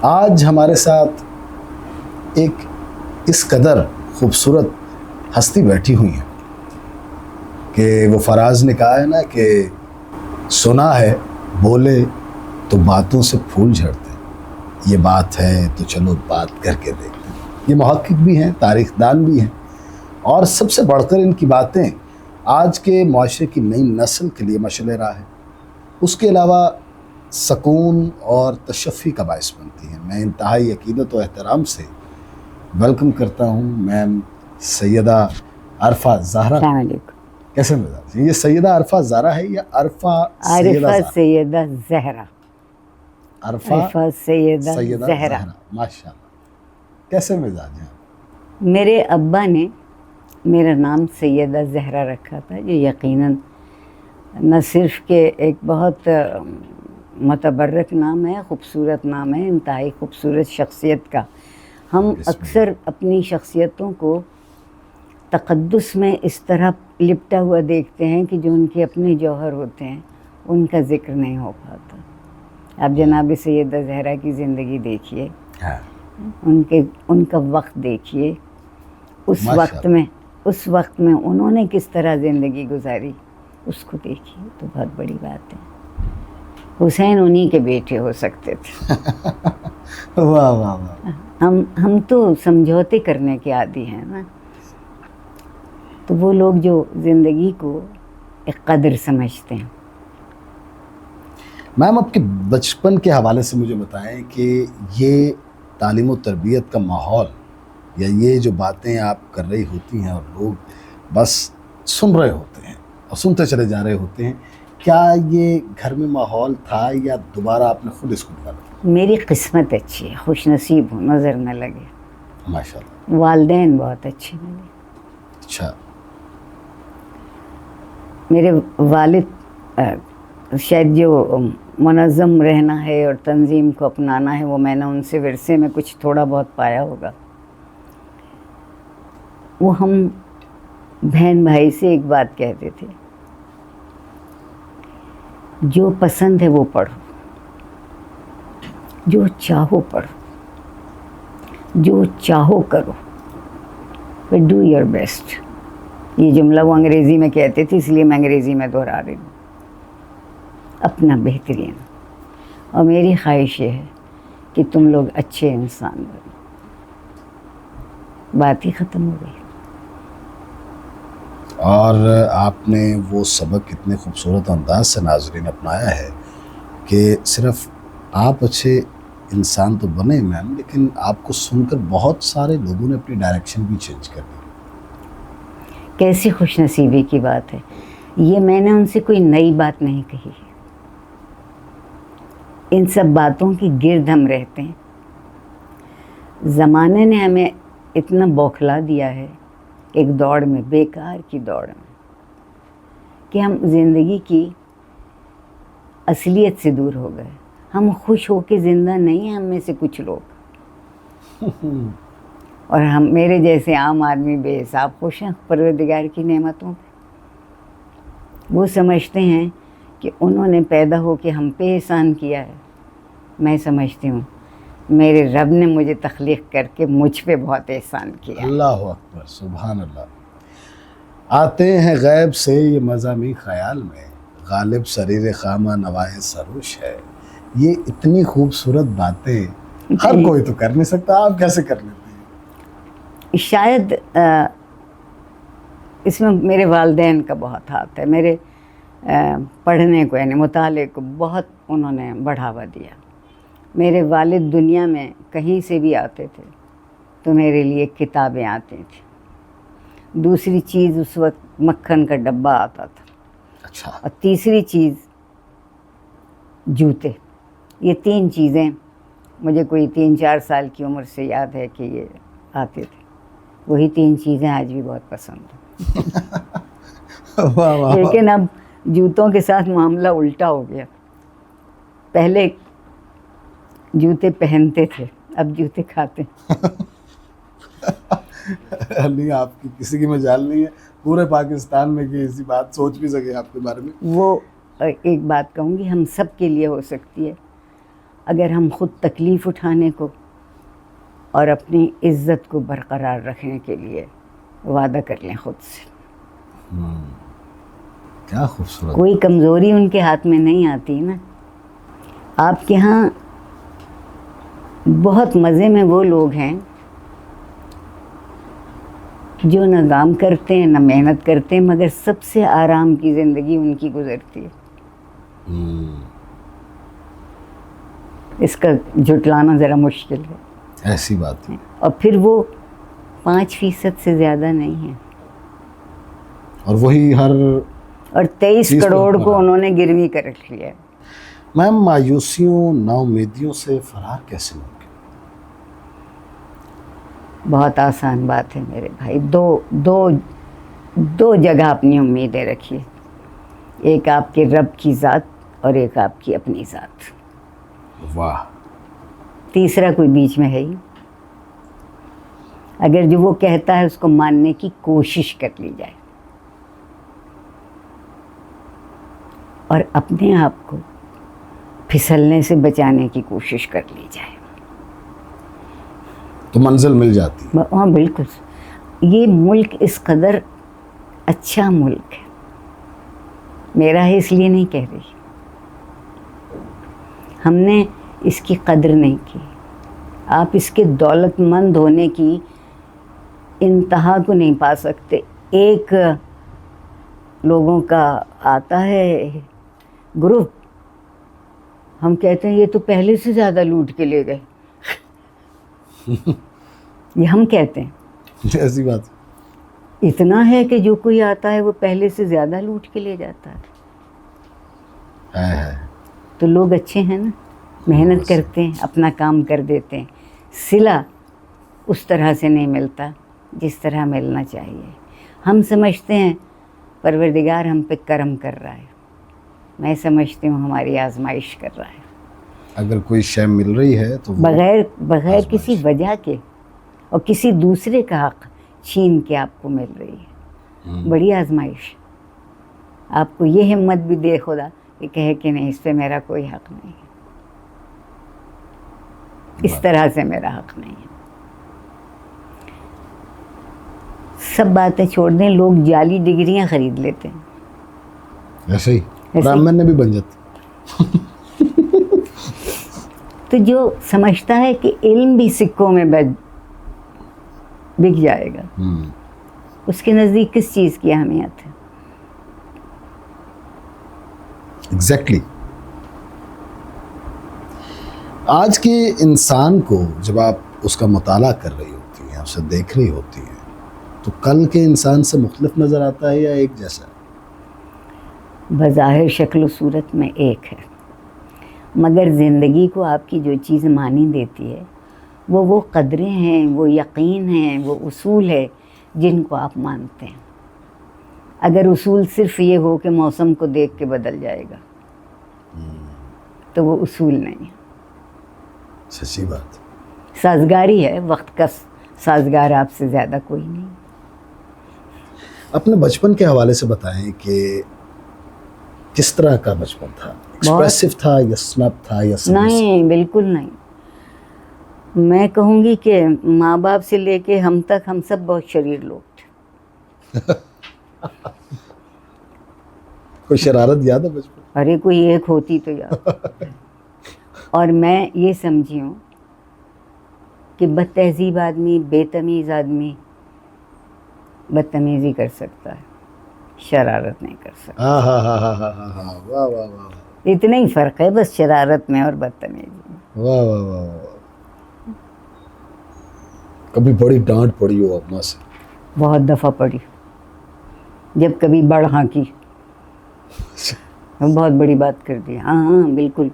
آج ہمارے ساتھ ایک اس قدر خوبصورت ہستی بیٹھی ہوئی ہیں کہ وہ فراز نے کہا ہے نا کہ سنا ہے بولے تو باتوں سے پھول جھڑتے ہیں، یہ بات ہے تو چلو بات کر کے دیکھتے ہیں۔ یہ محقق بھی ہیں، تاریخ دان بھی ہیں، اور سب سے بڑھ کر ان کی باتیں آج کے معاشرے کی نئی نسل کے لیے مشعل راہ ہے۔ اس کے علاوہ سکون اور تشفی کا باعث بنتی ہیں۔ میں انتہائی عقیدت و احترام سے ویلکم کرتا ہوں میم سیدہ عرفہ زہرا۔ السلام علیکم۔ کیسے مزاج؟ یہ سیدہ عرفہ زہرا ہے یا عرفہ سیدہ زہرا؟ عرفہ سیدہ زہرا، ماشاء اللہ۔ کیسے مزاج ہیں؟ میرے ابا نے میرا نام سیدہ زہرا رکھا تھا، جو یقیناً نہ صرف کہ ایک بہت متبرک نام ہے، خوبصورت نام ہے، انتہائی خوبصورت شخصیت کا۔ ہم اکثر اپنی شخصیتوں کو تقدس میں اس طرح لپٹا ہوا دیکھتے ہیں کہ جو ان کے اپنے جوہر ہوتے ہیں ان کا ذکر نہیں ہو پاتا۔ آپ جناب سیدہ زہرا کی زندگی دیکھیے، ان کا وقت دیکھیے، اس وقت میں انہوں نے کس طرح زندگی گزاری، اس کو دیکھیے تو بہت بڑی بات ہے۔ حسین انہی کے بیٹے ہو سکتے تھے۔ واہ واہ واہ۔ ہم تو سمجھوتے کرنے کے عادی ہیں نا، تو وہ لوگ جو زندگی کو ایک قدر سمجھتے ہیں۔ میم آپ کے بچپن کے حوالے سے مجھے بتائیں کہ یہ تعلیم و تربیت کا ماحول یا یہ جو باتیں آپ کر رہی ہوتی ہیں اور لوگ بس سن رہے ہوتے ہیں اور سنتے چلے جا رہے ہوتے ہیں، کیا یہ گھر میں ماحول تھا یا دوبارہ آپ نے خود اس کو ڈالا؟ میری قسمت اچھی ہے، خوش نصیب ہوں، نظر نہ لگے۔ ماشاءاللہ۔ والدین بہت اچھے ملے۔ اچھا۔ میرے والد شاید جو منظم رہنا ہے اور تنظیم کو اپنانا ہے وہ میں نے ان سے ورثے میں کچھ تھوڑا بہت پایا ہوگا۔ وہ ہم بہن بھائی سے ایک بات کہتے تھے، جو پسند ہے وہ پڑھو، جو چاہو پڑھو، جو چاہو کرو، بٹ ڈو یور بیسٹ۔ یہ جملہ وہ انگریزی میں کہتے تھے، اس لیے میں انگریزی میں دہرا رہی ہوں۔ اپنا بہترین، اور میری خواہش یہ ہے کہ تم لوگ اچھے انسان بنو۔ بات ہی ختم ہو گئی۔ اور آپ نے وہ سبق اتنے خوبصورت انداز سے ناظرین اپنایا ہے کہ صرف آپ اچھے انسان تو بنے میم، لیکن آپ کو سن کر بہت سارے لوگوں نے اپنی ڈائریکشن بھی چینج کر دی۔ کیسی خوش نصیبی کی بات ہے یہ! میں نے ان سے کوئی نئی بات نہیں کہی ہے، ان سب باتوں کی گرد ہم رہتے ہیں۔ زمانے نے ہمیں اتنا بوکھلا دیا ہے ایک دوڑ میں، بیکار کی دوڑ میں، کہ ہم زندگی کی اصلیت سے دور ہو گئے۔ ہم خوش ہو کے زندہ نہیں ہیں، ہم میں سے کچھ لوگ، اور میرے جیسے عام آدمی بے حساب خوش ہیں پروردگار کی نعمتوں پہ۔ وہ سمجھتے ہیں کہ انہوں نے پیدا ہو کے ہم پہ احسان کیا ہے۔ میں سمجھتی ہوں میرے رب نے مجھے تخلیق کر کے مجھ پہ بہت احسان کیا۔ اللہ اکبر، سبحان اللہ۔ آتے ہیں غیب سے یہ مضامین خیال میں، غالب سریر خامہ نوائے سروش ہے۔ یہ اتنی خوبصورت باتیں ہر کوئی تو کر نہیں سکتا، آپ کیسے کر لیتے ہیں؟ شاید اس میں میرے والدین کا بہت ہاتھ ہے۔ میرے پڑھنے کو یعنی مطالعے کو بہت انہوں نے بڑھاوا دیا۔ میرے والد دنیا میں کہیں سے بھی آتے تھے تو میرے لیے کتابیں آتی تھیں۔ دوسری چیز اس وقت مکھن کا ڈبہ آتا تھا۔ اچھا۔ اور تیسری چیز جوتے۔ یہ تین چیزیں مجھے کوئی 3-4 سال کی عمر سے یاد ہے کہ یہ آتے تھے۔ وہی تین چیزیں آج بھی بہت پسند ہیں۔ لیکن اب جوتوں کے ساتھ معاملہ الٹا ہو گیا۔ پہلے جوتے پہنتے تھے، اب جوتے کھاتے ہیں۔ نہیں، آپ کی کسی کی مجال نہیں ہے پورے پاکستان میں کہ ایسی بات سوچ بھی سکے آپ کے بارے میں۔ وہ ایک بات کہوں گی، ہم سب کے لیے ہو سکتی ہے، اگر ہم خود تکلیف اٹھانے کو اور اپنی عزت کو برقرار رکھنے کے لیے وعدہ کر لیں خود سے. کیا خوبصورت. کوئی کمزوری ان کے ہاتھ میں نہیں آتی نا. آپ کے ہاں بہت مزے میں وہ لوگ ہیں جو نہ کام کرتے ہیں نہ محنت کرتے ہیں، مگر سب سے آرام کی زندگی ان کی گزرتی ہے. اس کا جھٹلانا ذرا مشکل ہے. ایسی بات ہے. اور پھر وہ 5% سے زیادہ نہیں ہیں، اور وہی ہر اور 23 کروڑ کو انہوں نے گروی کر رکھ لیا ہے. میم مایوسیوں نا امیدیوں سے فرار کیسے ممکن؟ بہت آسان بات ہے میرے بھائی. دو جگہ اپنی امیدیں رکھیے، ایک آپ کے رب کی ذات اور ایک آپ کی اپنی ذات. واہ. تیسرا کوئی بیچ میں ہے ہی. اگر جو وہ کہتا ہے اس کو ماننے کی کوشش کر لی جائے اور اپنے آپ کو پھسلنے سے بچانے کی کوشش کر لی جائے تو منزل مل جاتی ہے. ہاں بالکل. یہ ملک اس قدر اچھا ملک ہے، میرا ہے اس لیے نہیں کہہ رہی، ہم نے اس کی قدر نہیں کی. آپ اس کے دولت مند ہونے کی انتہا کو نہیں پا سکتے. ایک لوگوں کا آتا ہے گروپ، ہم کہتے ہیں یہ تو پہلے سے زیادہ لوٹ کے لے گئے. یہ ہم کہتے ہیں. ایسی بات اتنا ہے کہ جو کوئی آتا ہے وہ پہلے سے زیادہ لوٹ کے لے جاتا ہے. تو لوگ اچھے ہیں نا، محنت کرتے ہیں، اپنا کام کر دیتے ہیں. صلہ اس طرح سے نہیں ملتا جس طرح ملنا چاہیے. ہم سمجھتے ہیں پروردگار ہم پہ کرم کر رہا ہے، میں سمجھتی ہوں ہماری آزمائش کر رہا ہے. اگر کوئی شے مل رہی ہے تو بغیر کسی وجہ کے اور کسی دوسرے کا حق چھین کے آپ کو مل رہی ہے، بڑی آزمائش. آپ کو یہ ہمت بھی دے خدا کہ کہے کہ نہیں اس پہ میرا کوئی حق نہیں ہے، اس طرح سے میرا حق نہیں ہے. سب باتیں چھوڑ دیں، لوگ جعلی ڈگریاں خرید لیتے ہیں. ایسے ہی برہمن نے بھی بن جاتا. تو جو سمجھتا ہے کہ علم بھی سکوں میں بک جائے گا، اس کے نزدیک کس چیز کی اہمیت ہے؟ ایگزیکٹلی. آج کے انسان کو جب آپ اس کا مطالعہ کر رہی ہوتی ہیں، اسے دیکھ رہی ہوتی ہیں، تو کل کے انسان سے مختلف نظر آتا ہے یا ایک جیسا؟ بظاہر شکل و صورت میں ایک ہے، مگر زندگی کو آپ کی جو چیز معنی دیتی ہے وہ قدریں ہیں، وہ یقین ہیں، وہ اصول ہے جن کو آپ مانتے ہیں. اگر اصول صرف یہ ہو کہ موسم کو دیکھ کے بدل جائے گا تو وہ اصول نہیں ہے. سچی بات. سازگاری ہے، وقت کا سازگار آپ سے زیادہ کوئی نہیں. اپنے بچپن کے حوالے سے بتائیں کہ کس طرح کا بچپن تھا؟ ایکسپریسو تھا یا سنپ تھا یا نہیں، بالکل نہیں. میں کہوں گی کہ ماں باپ سے لے کے ہم تک ہم سب بہت شریر لوگ تھے. کوئی شرارت یاد ہے بچپن؟ ارے کوئی ایک ہوتی تو یاد. اور میں یہ سمجھی ہوں کہ بد تہذیب آدمی، بے تمیز آدمی بدتمیزی کر سکتا ہے، شرارت نہیں کر سکتا. واہ واہ واہ. اتنا ہی فرق ہے بس شرارت میں اور بدتمیزی میں. واہ واہ واہ. کبھی بڑی ڈانٹ پڑی ہو اپنا سے؟ بہت دفعہ پڑی. جب کبھی بڑھ ہانکی، بہت بڑی بات کر دی. ہاں بالکل،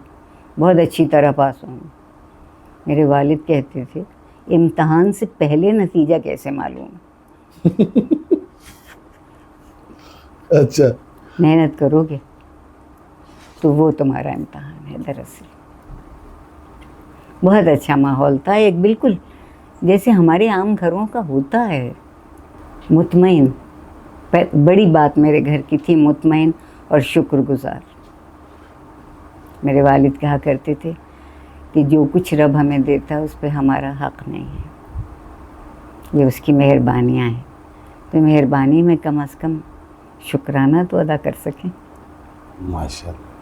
بہت اچھی طرح پاس ہوں. میرے والد کہتے تھے امتحان سے پہلے نتیجہ کیسے معلوم؟ اچھا. محنت کرو گے تو وہ تمہارا امتحان ہے. دراصل بہت اچھا ماحول تھا، ایک بالکل جیسے ہمارے عام گھروں کا ہوتا ہے. مطمئن، بڑی بات میرے گھر کی تھی مطمئن اور شکر گزار. میرے والد کہا کرتے تھے کہ جو کچھ رب ہمیں دیتا ہے اس پہ ہمارا حق نہیں ہے، یہ اس کی مہربانیاں ہیں، تو مہربانی میں کم از کم شکرانہ تو ادا کر سکیں۔ ماشاء اللہ۔